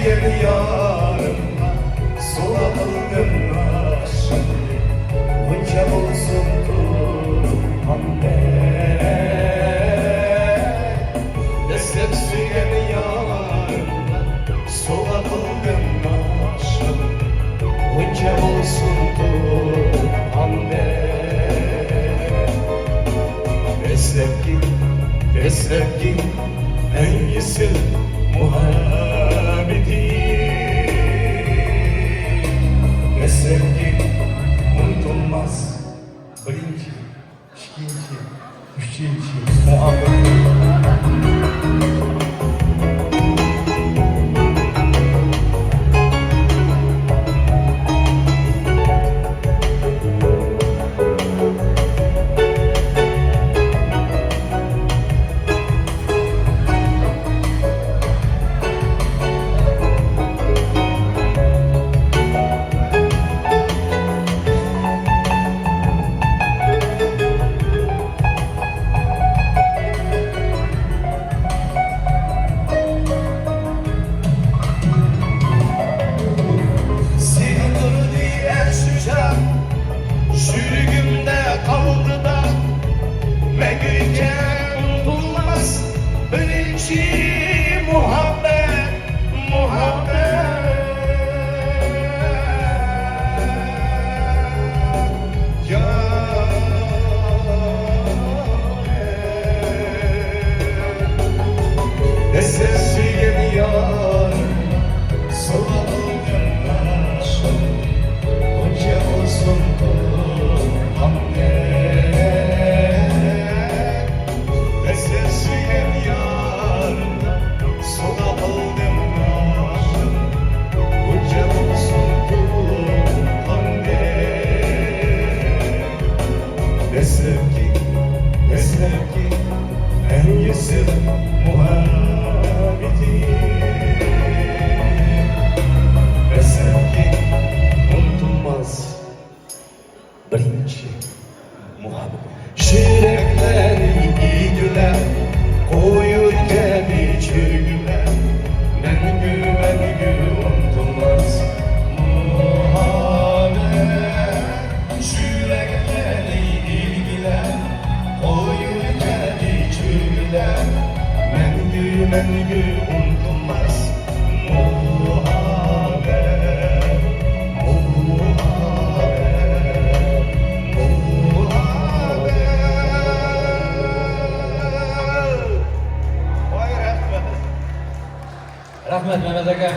suyem yarımla sola aldım aşkım bunca olsun Hamde Destek suyem yarımla sola aldım aşkım bunca olsun Hamde Sevgi en iyisi muhabbeti ve sevgi unutulmaz. Birinci, ikinci, üçüncü muhabbeti. Sürgümde kaldı da Megrice unutulmaz birinci muhabbet, ya sesiyim yar sola aldım aşkım bunca olsun Sevgi en iyisi muhabbeti ve sevgi unutulmaz birinci muhabbet. Şirekleri iyi güler, koyurken içirgiler, mengü unutulmaz muhabbet. Şirekleri iyi güler, koyurken içirgiler, mengü unutulmaz muhabbet. Rahmet Mehmet Aga.